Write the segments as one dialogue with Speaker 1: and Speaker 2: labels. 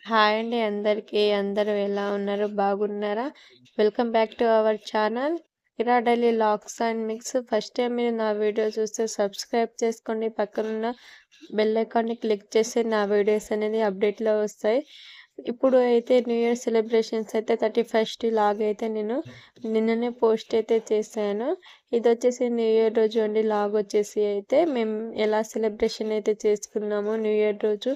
Speaker 1: Hi అండి అందరికీ. అందరూ ఎలా ఉన్నారు? బాగున్నారా? Welcome back to our channel Ira daily logs and mix. First time మీరు నా వీడియో చూస్తే సబ్స్క్రైబ్ చేసుకోండి. పక్కనున్న బెల్ ఐకాన్ని క్లిక్ చేస్తే నా వీడియోస్ అనేది అప్డేట్‌లో వస్తాయి. ఇప్పుడు అయితే న్యూ ఇయర్ సెలబ్రేషన్స్ అయితే 31st లాగ్ అయితే నేను నిన్ననే పోస్ట్ అయితే చేశాను. ఇదొచ్చేసి న్యూ ఇయర్ రోజు అండి. లాగ్ వచ్చేసి అయితే మేము ఎలా సెలబ్రేషన్ అయితే చేసుకున్నామో న్యూ ఇయర్ రోజు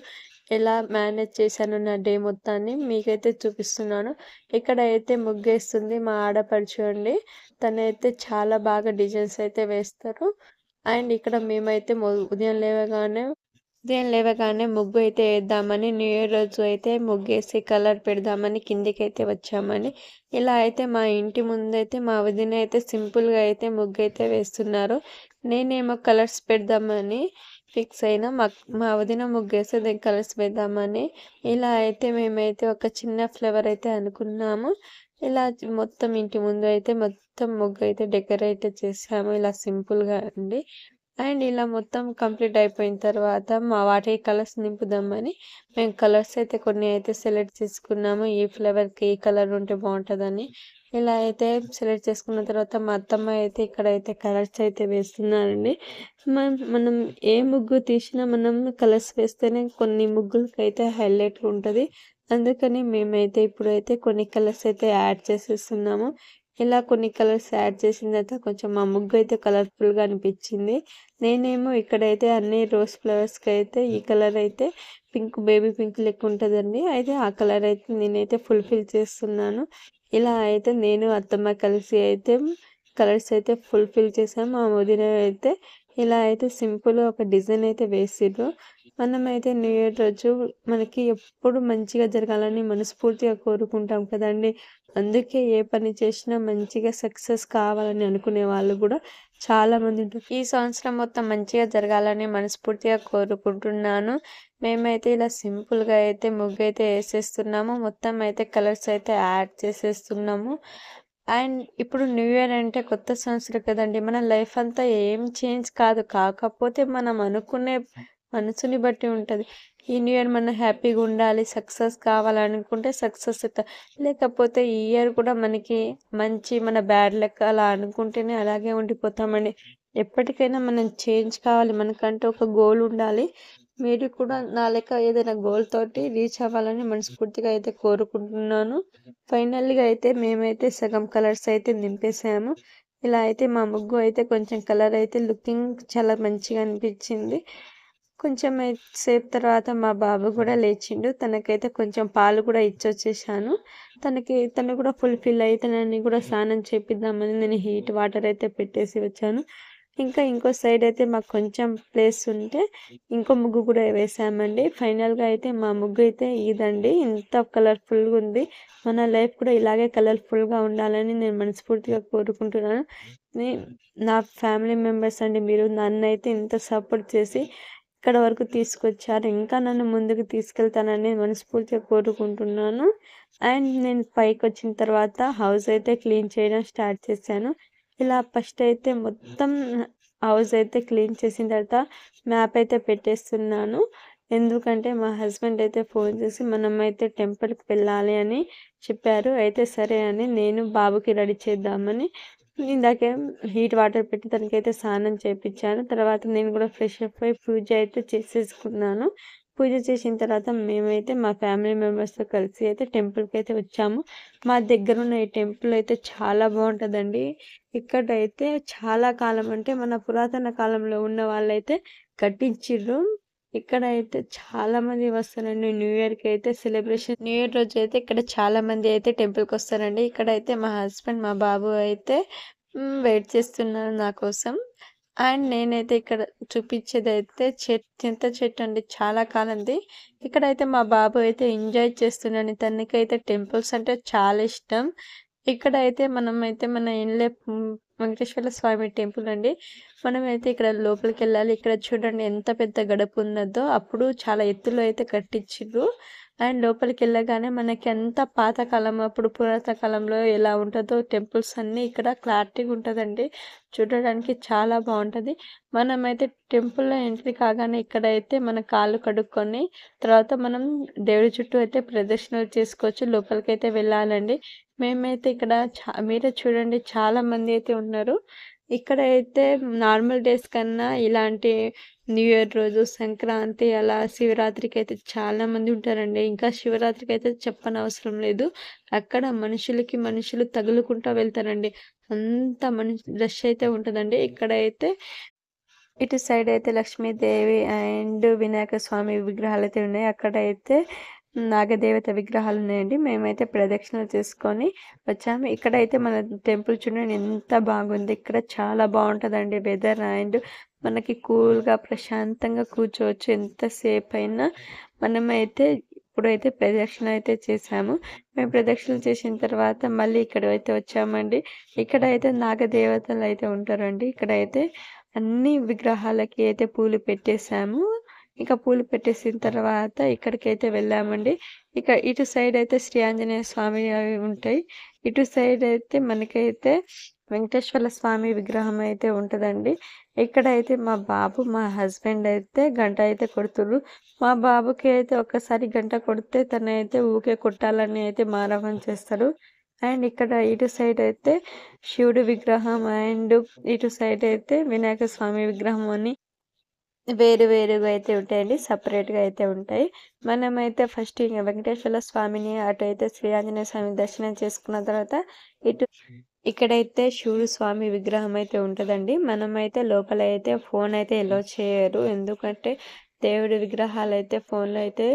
Speaker 1: ఎలా మేనేజ్ చేశాను నా డే మొత్తాన్ని మీకైతే చూపిస్తున్నాను. ఇక్కడ అయితే ముగ్గేస్తుంది మా ఆడపడుచు అండి. తనైతే చాలా బాగా డిజైన్స్ అయితే వేస్తారు. అండ్ ఇక్కడ మేమైతే ఉదయం లేవగానే ముగ్గు అయితే వేద్దామని న్యూ ఇయర్ రోజు అయితే ముగ్గేసి కలర్ పెడదామని కిందికైతే వచ్చామని. ఇలా అయితే మా ఇంటి ముందైతే మా వదిన అయితే సింపుల్గా అయితే ముగ్గు అయితే వేస్తున్నారు. నేనేమో కలర్స్ పెడదామని ఫిక్స్ అయినా మా వదిన ముగ్గేస్తే దానికి కలర్స్ వేద్దామని. ఇలా అయితే మేమైతే ఒక చిన్న ఫ్లవర్ అయితే అనుకున్నాము. ఇలా మొత్తం ఇంటి ముందు అయితే మొత్తం ముగ్గు అయితే డెకరేట్ చేసాము ఇలా సింపుల్గా అండి. అండ్ ఇలా మొత్తం కంప్లీట్ అయిపోయిన తర్వాత వాటి కలర్స్ నింపుదామని మేము కలర్స్ అయితే కొన్ని అయితే సెలెక్ట్ చేసుకున్నాము. ఈ ఫ్లవర్కి ఈ కలర్ ఉంటే బాగుంటుందని ఇలా అయితే సెలెక్ట్ చేసుకున్న తర్వాత మా అత్తమ్మ అయితే ఇక్కడైతే కలర్స్ అయితే వేస్తున్నారండి. మనం ఏ ముగ్గు తీసినా మనం కలర్స్ వేస్తేనే కొన్ని ముగ్గులకి అయితే హైలైట్ ఉంటుంది. అందుకని మేమైతే ఇప్పుడైతే కొన్ని కలర్స్ అయితే యాడ్ చేసేస్తున్నాము. ఇలా కొన్ని కలర్స్ యాడ్ చేసిన తర్వాత కొంచెం మా ముగ్గు అయితే కలర్ఫుల్గా అనిపించింది. నేనేమో ఇక్కడైతే అన్ని రోజ్ ఫ్లవర్స్కి అయితే ఈ కలర్ అయితే పింక్, బేబీ పింక్ లెక్క ఉంటుందండి. అయితే ఆ కలర్ అయితే నేనైతే ఫుల్ఫిల్ చేస్తున్నాను. ఇలా అయితే నేను అత్తమ్మ కలిసి అయితే కలర్స్ అయితే ఫుల్ఫిల్ చేసాము. మా వదిన అయితే ఇలా అయితే సింపుల్గా ఒక డిజైన్ అయితే వేసిర్రు. మనమైతే న్యూ ఇయర్ రోజు మనకి ఎప్పుడు మంచిగా జరగాలని మనస్ఫూర్తిగా కోరుకుంటాం కదండి. అందుకే ఏ పని చేసినా మంచిగా సక్సెస్ కావాలని అనుకునే వాళ్ళు కూడా చాలామంది ఉంటారు. ఈ సంవత్సరం మొత్తం మంచిగా జరగాలని మనస్ఫూర్తిగా కోరుకుంటున్నాను. మేమైతే ఇలా సింపుల్గా అయితే ముగ్గు అయితే వేసేస్తున్నాము. మొత్తం అయితే కలర్స్ అయితే యాడ్ చేసేస్తున్నాము. అండ్ ఇప్పుడు న్యూ ఇయర్ అంటే కొత్త సంవత్సరం కదండి. మన లైఫ్ అంతా ఏం చేంజ్ కాదు. కాకపోతే మనం అనుకునే మనసుని బట్టి ఉంటుంది. ఈ న్యూ ఇయర్ మనం హ్యాపీగా ఉండాలి, సక్సెస్ కావాలనుకుంటే సక్సెస్ అవుతాం. లేకపోతే ఈ ఇయర్ కూడా మనకి మన బ్యాడ్ లక్ అలా అనుకుంటేనే అలాగే ఉండిపోతామండి. ఎప్పటికైనా మనం చేంజ్ కావాలి. మనకంటూ ఒక గోల్ ఉండాలి. మీరు కూడా నా లెక్క ఏదైనా గోల్ తోటి రీచ్ అవ్వాలని మనస్ఫూర్తిగా అయితే కోరుకుంటున్నాను. ఫైనల్గా అయితే మేమైతే సగం కలర్స్ అయితే నింపేసాము. ఇలా అయితే మా ముగ్గు అయితే కొంచెం కలర్ అయితే లుకింగ్ చాలా మంచిగా అనిపించింది. కొంచెం సేపు తర్వాత మా బాబు కూడా లేచిండు. తనకైతే కొంచెం పాలు కూడా ఇచ్చొచ్చేసాను. తను కూడా ఫుల్ఫిల్ అయ్యి తనని కూడా స్నానం చేపిద్దామని నేను హీట్ వాటర్ అయితే పెట్టేసి వచ్చాను. ఇంకా ఇంకో సైడ్ అయితే మాకు కొంచెం ప్లేస్ ఉంటే ఇంకో ముగ్గు కూడా వేసామండి. ఫైనల్గా అయితే మా ముగ్గు అయితే ఇదండి. ఇంత కలర్ఫుల్గా ఉంది. మన లైఫ్ కూడా ఇలాగే కలర్ఫుల్గా ఉండాలని నేను మనస్ఫూర్తిగా కోరుకుంటున్నాను. నా ఫ్యామిలీ మెంబర్స్ అండి, మీరు నన్ను అయితే ఇంత సపోర్ట్ చేసి ఇక్కడ వరకు తీసుకొచ్చారు. ఇంకా నన్ను ముందుకు తీసుకెళ్తానని మనస్ఫూర్తిగా కోరుకుంటున్నాను. అండ్ నేను పైకి వచ్చిన తర్వాత హౌస్ అయితే క్లీన్ చేయడం స్టార్ట్ చేశాను. ఇలా ఫస్ట్ అయితే మొత్తం హౌస్ అయితే క్లీన్ చేసిన తర్వాత మ్యాప్ అయితే పెట్టేస్తున్నాను. ఎందుకంటే మా హస్బెండ్ అయితే ఫోన్ చేసి మనమైతే టెంపుల్కి వెళ్ళాలి అని చెప్పారు. అయితే సరే అని నేను బాబుకి రెడీ చేద్దామని ఇందాకే హీట్ వాటర్ పెట్టి తనకైతే స్నానం చేపించాను. తర్వాత నేను కూడా ఫ్రెష్ అప్ అయి పూజ అయితే చేసేసుకున్నాను. పూజ చేసిన తర్వాత మేమైతే మా ఫ్యామిలీ మెంబర్స్తో కలిసి అయితే టెంపుల్కి అయితే వచ్చాము. మా దగ్గర ఉన్న ఈ టెంపుల్ అయితే చాలా బాగుంటుందండి. ఇక్కడైతే చాలా కాలం అంటే మన పురాతన కాలంలో ఉన్న వాళ్ళైతే కట్టించిర్రు. ఇక్కడైతే చాలా మంది వస్తారండి. న్యూ ఇయర్కి అయితే సెలబ్రేషన్ న్యూ ఇయర్ రోజు అయితే ఇక్కడ చాలా మంది అయితే టెంపుల్కి వస్తారండి. ఇక్కడైతే మా హస్బెండ్ మా బాబు అయితే వెయిట్ చేస్తున్నారు నా కోసం. అండ్ నేనైతే ఇక్కడ చూపించేదైతే చింత చెట్టు అండి, చాలా కాలంది. ఇక్కడైతే మా బాబు అయితే ఎంజాయ్ చేస్తున్నాడు. తనకైతే టెంపుల్స్ అంటే చాలా ఇష్టం. ఇక్కడైతే మన ఇండ్లే వెంకటేశ్వర స్వామి టెంపుల్ అండి. మనమైతే ఇక్కడ లోపలికి వెళ్ళాలి. ఇక్కడ చూడండి ఎంత పెద్ద గడప ఉన్నదో. అప్పుడు చాలా ఎత్తులో అయితే కట్టించిర్రు. అండ్ లోపలికెళ్ళగానే మనకి అంతా పాతకాలం అప్పుడు పురాతన కాలంలో ఎలా ఉంటదో టెంపుల్స్ అన్నీ ఇక్కడ క్లారిటీగా ఉంటదండి. చూడడానికి చాలా బావుంటది. మనమైతే టెంపుల్‌లో ఎంట్రీ కాగానే ఇక్కడైతే మన కాళ్ళు కడుక్కొని తర్వాత మనం దేవుడి చుట్టూ అయితే ప్రదక్షిణలు చేసుకోవచ్చు. లోపలికైతే వెళ్ళాలండి. మేమైతే ఇక్కడ మీరే చూడండి చాలా మంది అయితే ఉన్నారు. ఇక్కడైతే నార్మల్ డేస్ కన్నా ఇలాంటి న్యూ ఇయర్ రోజు, సంక్రాంతి అలా శివరాత్రికైతే చాలా మంది ఉంటారండి. ఇంకా శివరాత్రికైతే చెప్పనవసరం లేదు. అక్కడ మనుషులకి మనుషులు తగులుకుంటా వెళ్తారండి. అంత రష్ అయితే ఉంటదండి. ఇక్కడైతే ఇటు సైడ్ అయితే లక్ష్మీదేవి అండ్ వినాయక స్వామి విగ్రహాలైతే ఉన్నాయి. అక్కడైతే నాగదేవత విగ్రహాలు ఉన్నాయండి. మేమైతే ప్రదక్షిణలు చేసుకొని వచ్చాము. ఇక్కడైతే మన టెంపుల్ చూడండి ఎంత బాగుంది. ఇక్కడ చాలా బాగుంటదండి వెదర్ అండ్ మనకి కూల్‌గా ప్రశాంతంగా కూర్చోవచ్చు ఎంతసేపు అయినా. మనమైతే ఇప్పుడైతే ప్రదక్షిణ అయితే చేశాము. మేము ప్రదక్షిణలు చేసిన తర్వాత మళ్ళీ ఇక్కడైతే వచ్చామండి. ఇక్కడైతే నాగదేవతలు అయితే ఉంటారండి. ఇక్కడైతే అన్ని విగ్రహాలకి అయితే పూలు పెట్టేసాము. ఇక పూలు పెట్టేసిన తర్వాత ఇక్కడికైతే వెళ్ళామండి. ఇక ఇటు సైడ్ అయితే శ్రీ ఆంజనేయ స్వామి అవి ఉంటాయి. ఇటు సైడ్ అయితే మనకైతే వెంకటేశ్వర స్వామి విగ్రహం అయితే ఉంటదండి. ఇక్కడైతే మా బాబు, మా హస్బెండ్ అయితే గంట అయితే కొడుతుర్రు. మా బాబుకి అయితే ఒక్కసారి గంట కొడితే తనైతే ఊకే కొట్టాలని అయితే మారామాం చేస్తాడు. అండ్ ఇక్కడ ఇటు సైడ్ అయితే శివుడి విగ్రహం అండ్ ఇటు సైడ్ అయితే వినాయక స్వామి విగ్రహం అని వేరు వేరుగా అయితే ఉంటాయండి. సెపరేట్‌గా అయితే ఉంటాయి. మనమైతే ఫస్ట్ ఇంగ వెంకటేశ్వర స్వామిని, అటైతే శ్రీ ఆంజనేయ స్వామి దర్శనం చేసుకున్న తర్వాత ఇటు ఇక్కడైతే శివుడు స్వామి విగ్రహం అయితే ఉంటదండి. మనమైతే లోపల అయితే ఫోన్ అయితే ఎలో చేయరు. ఎందుకంటే దేవుడి విగ్రహాలైతే ఫోన్‌లో అయితే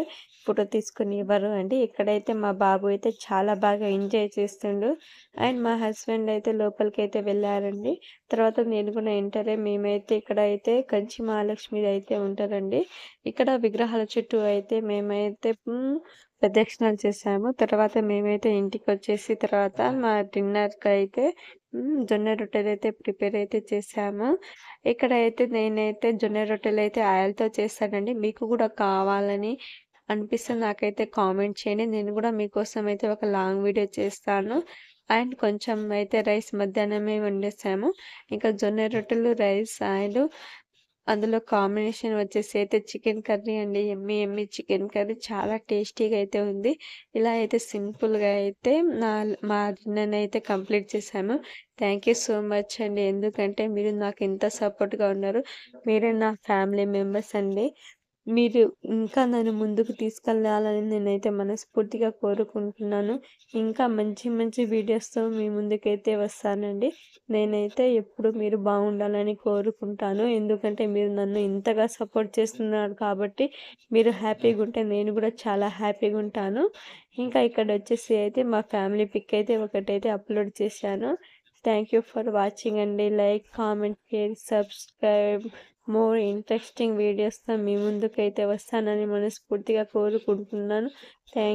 Speaker 1: ఫోటో తీసుకొనివ్వరు అండి. ఇక్కడైతే మా బాబు అయితే చాలా బాగా ఎంజాయ్ చేస్తుండు. అండ్ మా హస్బెండ్ అయితే లోపలికైతే వెళ్ళారండి. తర్వాత నేను కూడా ఎంటర్ అయ్యి మేమైతే ఇక్కడైతే కంచి మహాలక్ష్మి అయితే ఉంటారండి. ఇక్కడ విగ్రహాల చుట్టూ అయితే మేమైతే ప్రదక్షిణలు చేశాము. తర్వాత మేమైతే ఇంటికొచ్చేసి తర్వాత మా డిన్నర్‌కైతే జొన్న రొట్టెలైతే ప్రిపేర్ అయితే చేశాము. ఇక్కడైతే నేనైతే జొన్న రొట్టెలైతే ఆయిల్‌తో చేస్తానండి. మీకు కూడా కావాలని అనిపిస్తే నాకైతే కామెంట్ చేయండి. నేను కూడా మీకోసం అయితే ఒక లాంగ్ వీడియో చేస్తాను. అండ్ కొంచెం అయితే రైస్ మధ్యాహ్నమే వండేసాము. ఇంకా జొన్న రొట్టెలు, రైస్ అండ్ అందులో కాంబినేషన్ వచ్చేసి అయితే చికెన్ కర్రీ అండి. యమ్మీ యమ్మీ చికెన్ కర్రీ చాలా టేస్టీగా అయితే ఉంది. ఇలా అయితే సింపుల్‌గా అయితే మా డిన్నర్‌నైతే కంప్లీట్ చేశాము. థ్యాంక్ యూ సో మచ్ అండి. ఎందుకంటే మీరు నాకు ఇంత సపోర్ట్‌గా ఉన్నారు. మీరే నా ఫ్యామిలీ మెంబర్స్ అండి. మీరు ఇంకా నన్ను ముందుకు తీసుకెళ్ళాలని నేనైతే మనస్ఫూర్తిగా కోరుకుంటున్నాను. ఇంకా మంచి మంచి వీడియోస్‌తో మీ ముందుకైతే వస్తానండి. నేనైతే ఎప్పుడు మీరు బాగుండాలని కోరుకుంటాను. ఎందుకంటే మీరు నన్ను ఇంతగా సపోర్ట్ చేస్తున్నారు కాబట్టి మీరు హ్యాపీగా ఉంటే నేను కూడా చాలా హ్యాపీగా ఉంటాను. ఇంకా ఇక్కడొచ్చేసి అయితే మా ఫ్యామిలీ పిక్ అయితే ఒకటైతే అప్లోడ్ చేశాను. థ్యాంక్ యూ ఫర్ వాచింగ్ అండి. Like, comment, share, subscribe. More interesting వీడియోస్‌తో మీ ముందుకైతే వస్తానని మనస్ఫూర్తిగా కోరుకుంటున్నాను. థ్యాంక్